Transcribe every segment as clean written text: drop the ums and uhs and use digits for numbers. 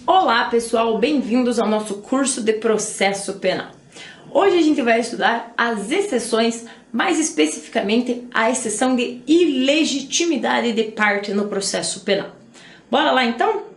Olá pessoal, bem-vindos ao nosso curso de processo penal. Hoje a gente vai estudar as exceções, mais especificamente a exceção de ilegitimidade de parte no processo penal. Bora lá então?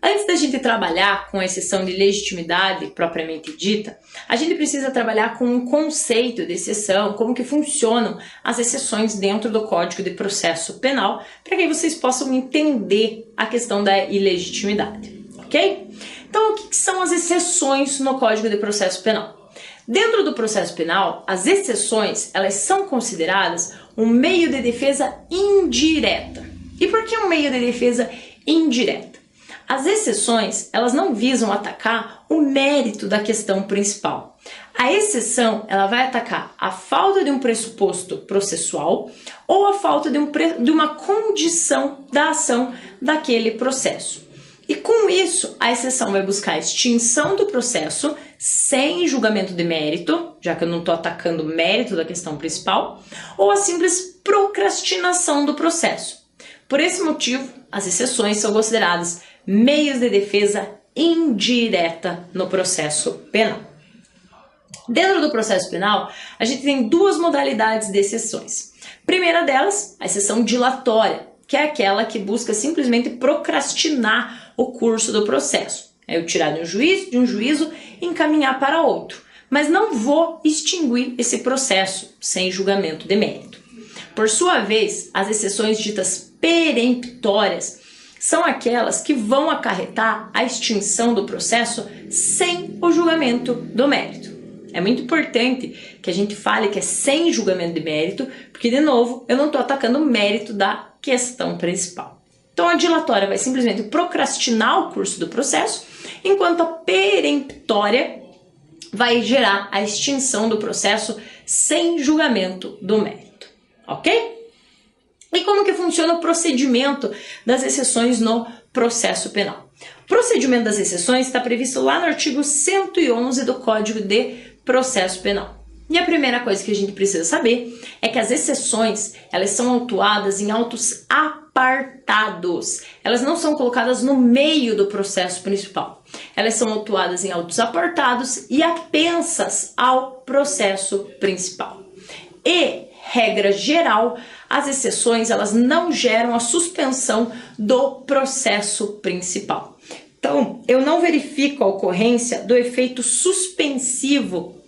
Antes da gente trabalhar com a exceção de legitimidade propriamente dita, a gente precisa trabalhar com um conceito de exceção, como que funcionam as exceções dentro do Código de Processo Penal, para que vocês possam entender a questão da ilegitimidade, ok? Então, o que são as exceções no Código de Processo Penal? Dentro do processo penal, as exceções, elas são consideradas um meio de defesa indireta. E por que um meio de defesa indireta? As exceções, elas não visam atacar o mérito da questão principal. A exceção, ela vai atacar a falta de um pressuposto processual ou a falta de uma condição da ação daquele processo. E com isso, a exceção vai buscar a extinção do processo sem julgamento de mérito, já que eu não estou atacando o mérito da questão principal, ou a simples procrastinação do processo. Por esse motivo, as exceções são consideradas meios de defesa indireta no processo penal. Dentro do processo penal, a gente tem duas modalidades de exceções. Primeira delas, a exceção dilatória, que é aquela que busca simplesmente procrastinar o curso do processo. É eu tirar de um juízo e encaminhar para outro, mas não vou extinguir esse processo sem julgamento de mérito. Por sua vez, as exceções ditas peremptórias são aquelas que vão acarretar a extinção do processo sem o julgamento do mérito. É muito importante que a gente fale que é sem julgamento de mérito, porque, de novo, eu não estou atacando o mérito da questão principal. Então, a dilatória vai simplesmente procrastinar o curso do processo, enquanto a peremptória vai gerar a extinção do processo sem julgamento do mérito. Ok? E como que funciona o procedimento das exceções no processo penal? O procedimento das exceções está previsto lá no artigo 111 do Código de Processo Penal. E a primeira coisa que a gente precisa saber é que as exceções, elas são autuadas em autos apartados. Elas não são colocadas no meio do processo principal. Elas são autuadas em autos apartados e apensas ao processo principal. E, regra geral, as exceções, elas não geram a suspensão do processo principal. Então, eu não verifico a ocorrência do efeito suspensivo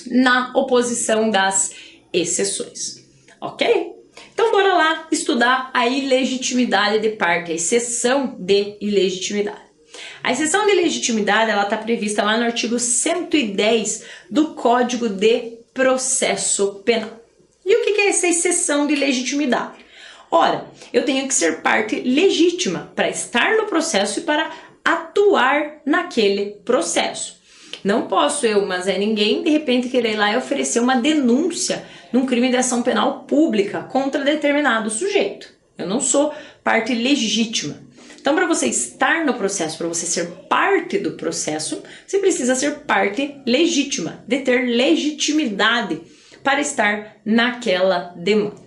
na oposição das exceções, ok? Então, bora lá estudar a ilegitimidade de parte, a exceção de ilegitimidade. A exceção de ilegitimidade, ela está prevista lá no artigo 110 do Código de Processo Penal. E o que é essa exceção de legitimidade? Ora, eu tenho que ser parte legítima para estar no processo e para atuar naquele processo. Não posso eu, mas é ninguém, de repente, querer ir lá e oferecer uma denúncia num crime de ação penal pública contra determinado sujeito. Eu não sou parte legítima. Então, para você estar no processo, para você ser parte do processo, você precisa ser parte legítima, de ter legitimidade para estar naquela demanda.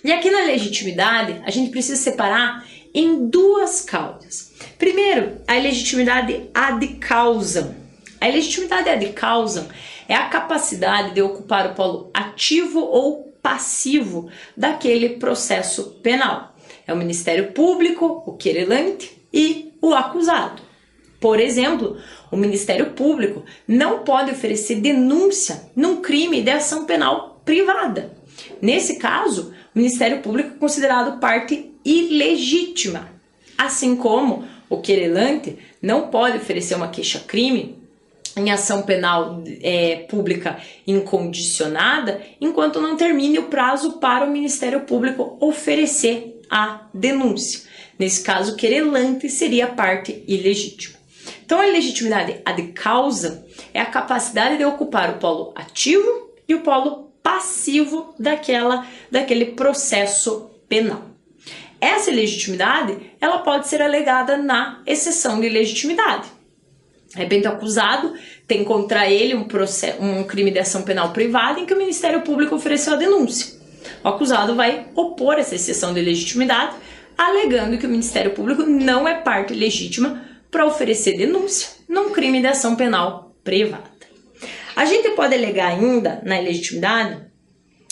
E aqui na legitimidade, a gente precisa separar em duas causas. Primeiro, a ilegitimidade ad causam. A ilegitimidade ad causam é a capacidade de ocupar o polo ativo ou passivo daquele processo penal. É o Ministério Público, o querelante e o acusado. Por exemplo, o Ministério Público não pode oferecer denúncia num crime de ação penal privada. Nesse caso, o Ministério Público é considerado parte ilegítima, assim como o querelante não pode oferecer uma queixa-crime em ação penal pública incondicionada enquanto não termine o prazo para o Ministério Público oferecer a denúncia. Nesse caso, o querelante seria a parte ilegítima. Então, a ilegitimidade ad causam é a capacidade de ocupar o polo ativo e o polo passivo daquele processo penal. Essa ilegitimidade, ela pode ser alegada na exceção de ilegitimidade. De repente, o acusado tem contra ele um crime de ação penal privada em que o Ministério Público ofereceu a denúncia. O acusado vai opor essa exceção de ilegitimidade, alegando que o Ministério Público não é parte legítima para oferecer denúncia num crime de ação penal privada. A gente pode alegar ainda na ilegitimidade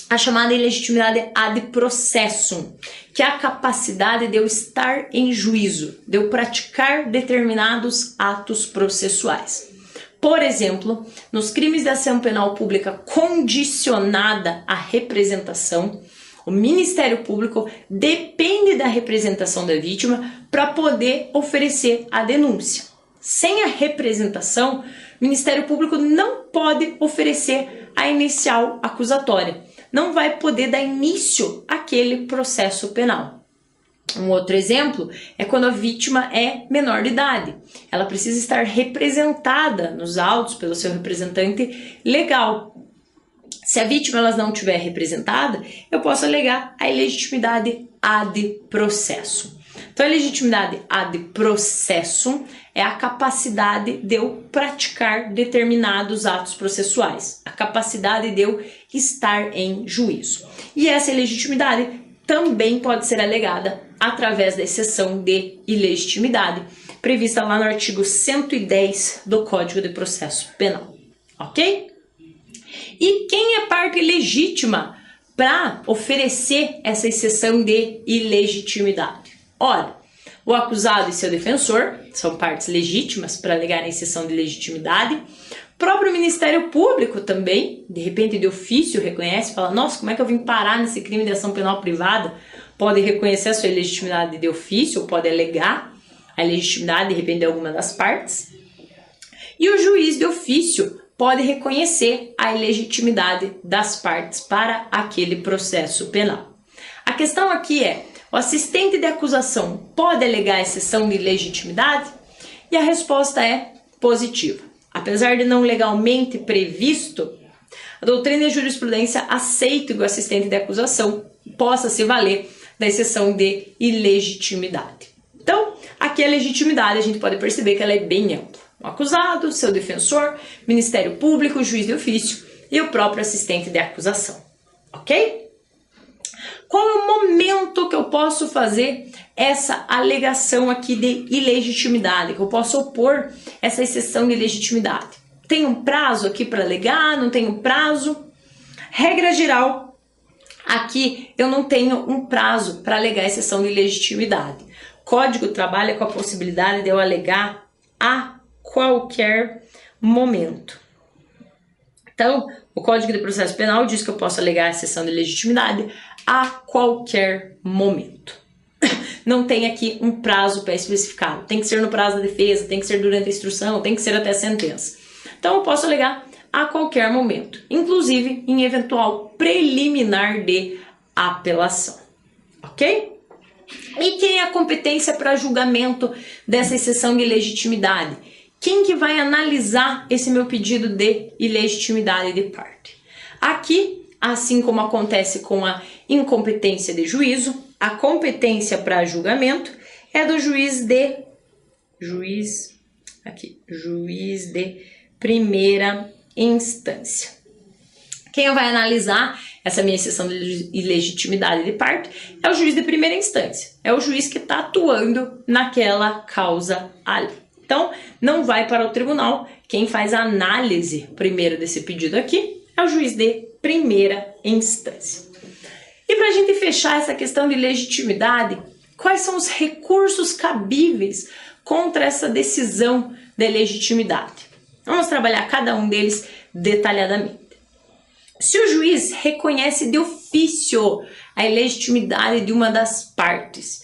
a chamada ilegitimidade ad processum, que é a capacidade de eu estar em juízo, de eu praticar determinados atos processuais. Por exemplo, nos crimes de ação penal pública condicionada à representação, o Ministério Público depende da representação da vítima para poder oferecer a denúncia. Sem a representação, o Ministério Público não pode oferecer a inicial acusatória, não vai poder dar início àquele processo penal. Um outro exemplo é quando a vítima é menor de idade. Ela precisa estar representada nos autos pelo seu representante legal. Se a vítima não estiver representada, eu posso alegar a ilegitimidade ad processum. Então, a legitimidade ad processum é a capacidade de eu praticar determinados atos processuais, a capacidade de eu estar em juízo. E essa ilegitimidade também pode ser alegada através da exceção de ilegitimidade, prevista lá no artigo 110 do Código de Processo Penal. Ok? E quem é parte legítima para oferecer essa exceção de ilegitimidade? Ora, o acusado e seu defensor são partes legítimas para alegar a exceção de legitimidade. O próprio Ministério Público também, de repente de ofício, reconhece, fala, nossa, como é que eu vim parar nesse crime de ação penal privada? Pode reconhecer a sua ilegitimidade de ofício, ou pode alegar a ilegitimidade, de repente, de alguma das partes. E o juiz de ofício pode reconhecer a ilegitimidade das partes para aquele processo penal. A questão aqui é, o assistente de acusação pode alegar a exceção de legitimidade? E a resposta é positiva. Apesar de não legalmente previsto, a doutrina e a jurisprudência aceitam que o assistente de acusação possa se valer da exceção de ilegitimidade. Então, aqui a legitimidade a gente pode perceber que ela é bem ampla. O acusado, seu defensor, Ministério Público, juiz de ofício e o próprio assistente de acusação. Ok? Qual é o momento que eu posso fazer essa alegação aqui de ilegitimidade, que eu posso opor essa exceção de ilegitimidade? Tem um prazo aqui para alegar? Não tem um prazo? Regra geral, aqui eu não tenho um prazo para alegar a exceção de ilegitimidade. O Código trabalha com a possibilidade de eu alegar a qualquer momento. Então, o Código de Processo Penal diz que eu posso alegar a exceção de legitimidade a qualquer momento. Não tem aqui um prazo pré-especificado. Tem que ser no prazo da defesa, tem que ser durante a instrução, tem que ser até a sentença. Então, eu posso alegar a qualquer momento, inclusive em eventual preliminar de apelação. Ok? E quem é a competência para julgamento dessa exceção de ilegitimidade? Quem que vai analisar esse meu pedido de ilegitimidade de parte? Aqui, assim como acontece com a incompetência de juízo, a competência para julgamento é do juiz de primeira instância. Quem vai analisar essa minha exceção de ilegitimidade de parte é o juiz de primeira instância. É o juiz que está atuando naquela causa ali. Então, não vai para o tribunal. Quem faz a análise primeiro desse pedido aqui é o juiz de primeira instância. E para a gente fechar essa questão de legitimidade, quais são os recursos cabíveis contra essa decisão de legitimidade? Vamos trabalhar cada um deles detalhadamente. Se o juiz reconhece de ofício a ilegitimidade de uma das partes,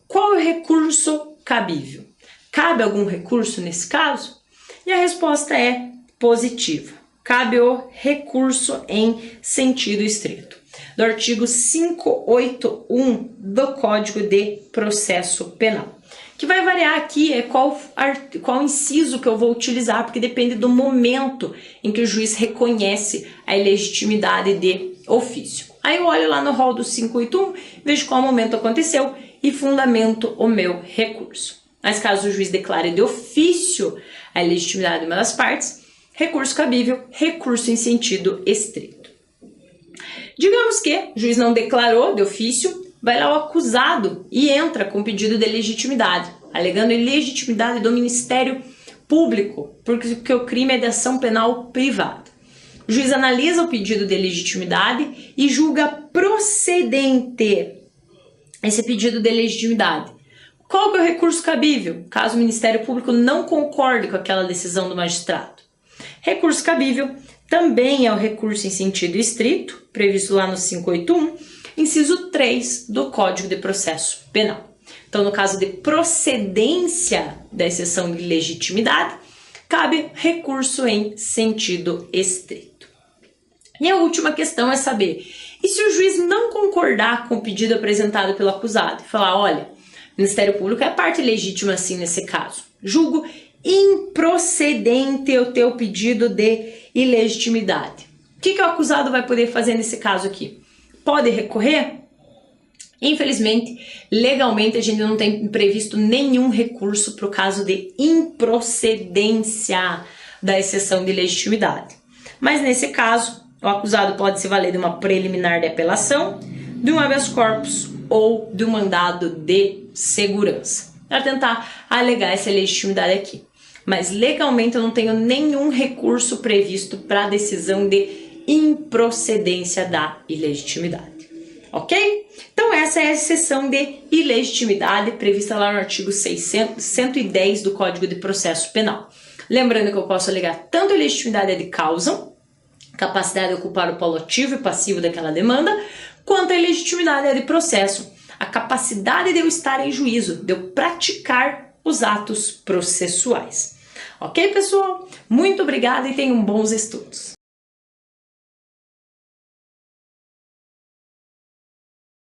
qual é o recurso cabível? Cabe algum recurso nesse caso? E a resposta é positiva. Cabe o recurso em sentido estrito, do artigo 581 do Código de Processo Penal. O que vai variar aqui é qual inciso que eu vou utilizar, porque depende do momento em que o juiz reconhece a ilegitimidade de ofício. Aí eu olho lá no rol do 581, vejo qual momento aconteceu e fundamento o meu recurso. Mas caso o juiz declare de ofício a ilegitimidade de uma das partes, recurso cabível, recurso em sentido estrito. Digamos que o juiz não declarou de ofício, vai lá o acusado e entra com pedido de legitimidade, alegando ilegitimidade do Ministério Público, porque o crime é de ação penal privada. O juiz analisa o pedido de legitimidade e julga procedente esse pedido de legitimidade. Qual que é o recurso cabível, caso o Ministério Público não concorde com aquela decisão do magistrado? Recurso cabível também é o recurso em sentido estrito, previsto lá no 581, inciso 3 do Código de Processo Penal. Então, no caso de procedência da exceção de legitimidade, cabe recurso em sentido estrito. E a última questão é saber, e se o juiz não concordar com o pedido apresentado pelo acusado e falar, olha, o Ministério Público é parte legítima assim nesse caso, julgo improcedente o teu pedido de ilegitimidade. O que o acusado vai poder fazer nesse caso aqui? Pode recorrer? Infelizmente, legalmente a gente não tem previsto nenhum recurso para o caso de improcedência da exceção de legitimidade. Mas nesse caso, o acusado pode se valer de uma preliminar de apelação, de um habeas corpus ou de um mandado de segurança, para tentar alegar essa legitimidade aqui. Mas legalmente eu não tenho nenhum recurso previsto para a decisão de improcedência da ilegitimidade. Ok? Então essa é a exceção de ilegitimidade prevista lá no artigo 110 do Código de Processo Penal. Lembrando que eu posso alegar tanto a ilegitimidade de causa, capacidade de ocupar o polo ativo e passivo daquela demanda, quanto a ilegitimidade de processo, a capacidade de eu estar em juízo, de eu praticar os atos processuais. Ok, pessoal? Muito obrigada e tenham bons estudos.